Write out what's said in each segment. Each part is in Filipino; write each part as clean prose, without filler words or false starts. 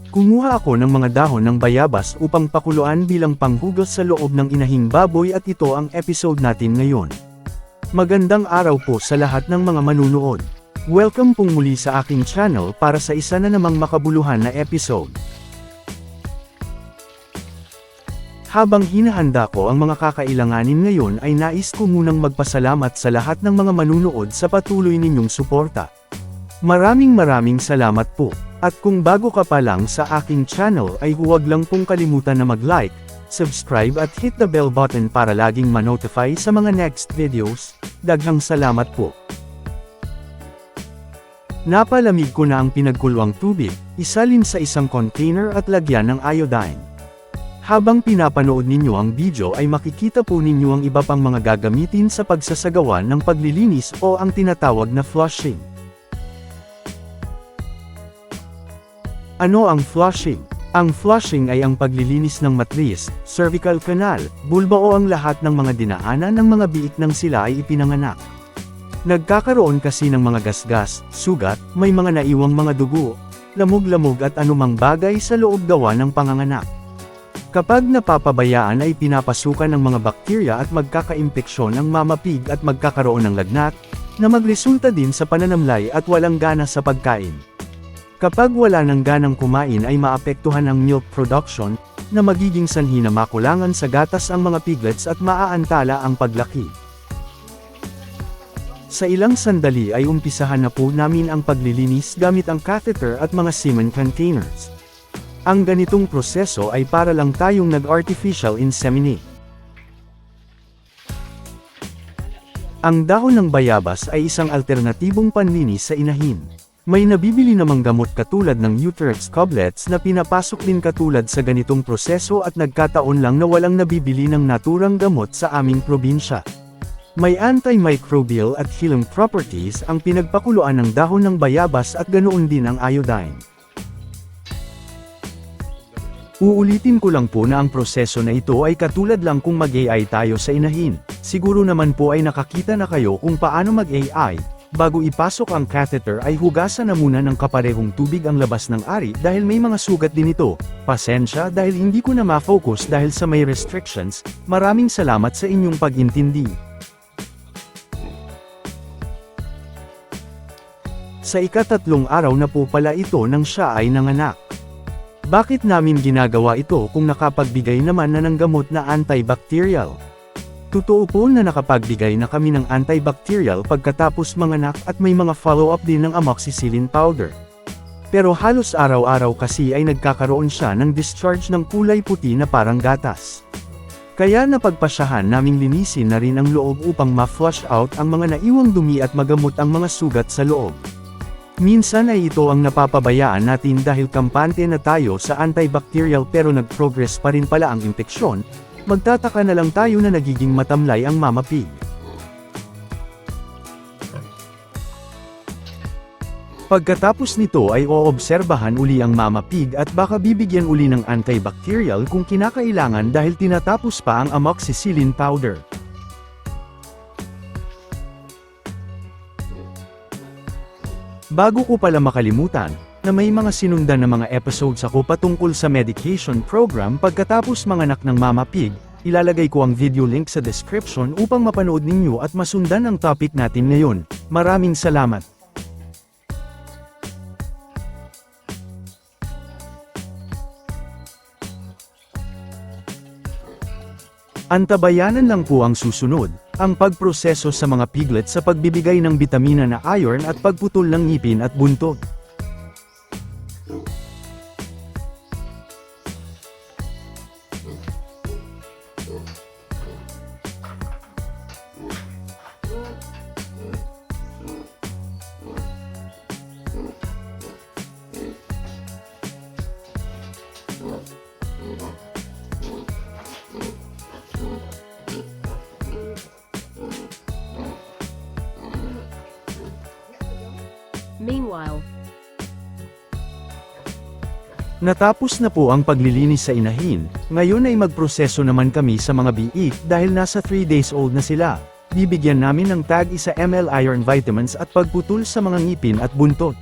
Kumuha ako ng mga dahon ng bayabas upang pakuluan bilang panghugas sa loob ng inahing baboy at ito ang episode natin ngayon. Magandang araw po sa lahat ng mga manunood. Welcome pong muli sa aking channel para sa isa na namang makabuluhan na episode. Habang hinahanda ko ang mga kakailanganin ngayon ay nais ko munang magpasalamat sa lahat ng mga manunood sa patuloy ninyong suporta. Maraming salamat po. At kung bago ka pa lang sa aking channel ay huwag lang pong kalimutan na mag-like, subscribe at hit the bell button para laging ma-notify sa mga next videos. Daghang salamat po. Napalamig ko na ang pinagkuluang tubig, isalin sa isang container at lagyan ng iodine. Habang pinapanood ninyo ang video ay makikita po ninyo ang iba pang mga gagamitin sa pagsasagawa ng paglilinis o ang tinatawag na flushing. Ano ang flushing? Ang flushing ay ang paglilinis ng matris, cervical canal, bulba o ang lahat ng mga dinaanan ng mga biik nang sila ay ipinanganak. Nagkakaroon kasi ng mga gasgas, sugat, may mga naiwang mga dugo, lamog-lamog at anumang bagay sa loob gawa ng panganganak. Kapag napapabayaan ay pinapasukan ng mga bakterya at magkakaimpeksyon ang mama pig at magkakaroon ng lagnat, na magresulta din sa pananamlay at walang gana sa pagkain. Kapag wala ng ganang kumain ay maapektuhan ang milk production, na magiging sanhi na makulangan sa gatas ang mga piglets at maaantala ang paglaki. Sa ilang sandali ay umpisahan na po namin ang paglilinis gamit ang catheter at mga semen containers. Ang ganitong proseso ay para lang tayong nag-artificial inseminate. Ang dahon ng bayabas ay isang alternatibong panlinis sa inahin. May nabibili namang gamot katulad ng Uterex Coblets na pinapasok din katulad sa ganitong proseso at nagkataon lang na walang nabibili ng naturang gamot sa aming probinsya. May antimicrobial at healing properties ang pinagpakuluan ng dahon ng bayabas at ganoon din ang iodine. Uulitin ko lang po na ang proseso na ito ay katulad lang kung mag-AI tayo sa inahin. Siguro naman po ay nakakita na kayo kung paano mag-AI. Bago ipasok ang catheter ay hugasan na muna ng kaparehong tubig ang labas ng ari dahil may mga sugat din ito. Pasensya dahil hindi ko na ma-focus dahil sa may restrictions. Maraming salamat sa inyong pag-intindi. Sa ika-3 araw na po pala ito nang siya ay nanganak. Bakit namin ginagawa ito kung nakapagbigay naman na ng gamot na antibacterial? Totoo po na nakapagbigay na kami ng antibacterial pagkatapos manganak at may mga follow-up din ng amoxicillin powder. Pero halos araw-araw kasi ay nagkakaroon siya ng discharge ng kulay puti na parang gatas. Kaya napagpasyahan naming linisin na rin ang loob upang ma-flush out ang mga naiwang dumi at magamot ang mga sugat sa loob. Minsan ay ito ang napapabayaan natin dahil kampante na tayo sa antibacterial pero nag-progress pa rin pala ang impeksyon. Magtataka na lang tayo na nagiging matamlay ang mama pig. Pagkatapos nito ay oobserbahan uli ang mama pig at baka bibigyan uli ng antibacterial kung kinakailangan dahil tinatapos pa ang amoxicillin powder. Bago ko pala makalimutan, na may mga sinundan na mga episodes ako patungkol sa medication program pagkatapos manganak ng mama pig, ilalagay ko ang video link sa description upang mapanood ninyo at masundan ang topic natin ngayon. Maraming salamat. Antabayanan lang po ang susunod, ang pagproseso sa mga piglet sa pagbibigay ng bitamina na iron at pagputol ng ngipin at buntog. Meanwhile, natapos na po ang paglilinis sa inahin, ngayon ay magproseso naman kami sa mga biik dahil nasa 3 days old na sila. Bibigyan namin ng tag 1 ml iron vitamins at pagputol sa mga ngipin at buntot.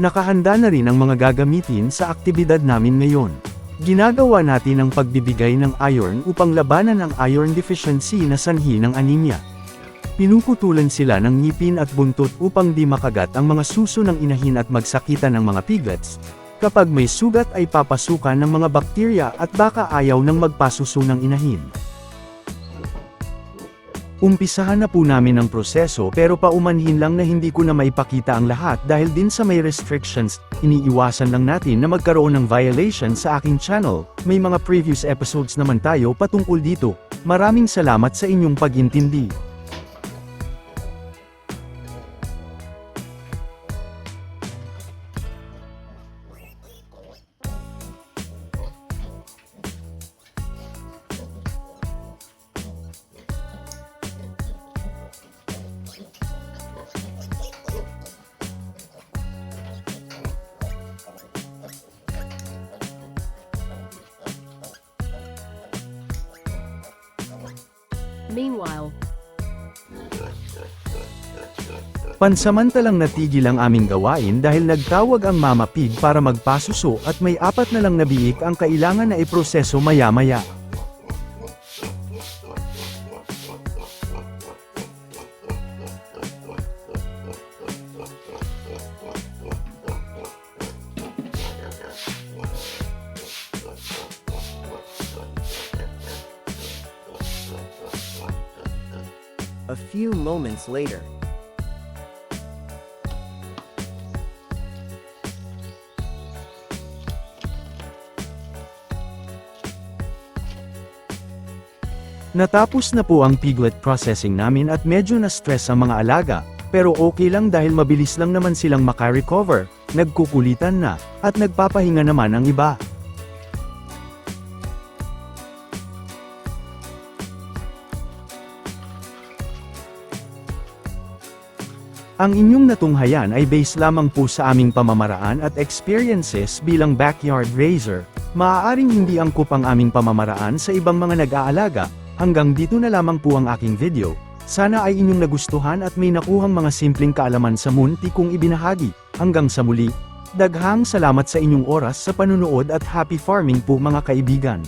Nakahanda na rin ang mga gagamitin sa aktibidad namin ngayon. Ginagawa natin ang pagbibigay ng iron upang labanan ang iron deficiency na sanhi ng anemia. Pinuputulan sila ng ngipin at buntot upang di makagat ang mga suso ng inahin at magsakitan ng mga piglets. Kapag may sugat ay papasukan ng mga bakterya at baka ayaw ng magpasuso ng inahin. Umpisahan na po namin ang proseso pero paumanhin lang na hindi ko na maipakita ang lahat dahil din sa may restrictions, iniiwasan lang natin na magkaroon ng violation sa aking channel. May mga previous episodes naman tayo patungkol dito. Maraming salamat sa inyong pag-intindi. Meanwhile, Pansamantalang natigil ang aming gawain dahil nagtawag ang Mama Pig para magpasuso at may 4 na lang na biik ang kailangan na iproseso maya-maya. A few moments later. Natapos na po ang piglet processing namin at medyo na-stress ang mga alaga, pero okay lang dahil mabilis lang naman silang makarecover, nagkukulitan na, at nagpapahinga naman ang iba. Ang inyong natunghayan ay base lamang po sa aming pamamaraan at experiences bilang backyard raiser. Maaaring hindi angkop ang aming pamamaraan sa ibang mga nag-aalaga. Hanggang dito na lamang po ang aking video. Sana ay inyong nagustuhan at may nakuhang mga simpleng kaalaman sa munti kong ibinahagi. Hanggang sa muli, daghang salamat sa inyong oras sa panunood at happy farming po mga kaibigan.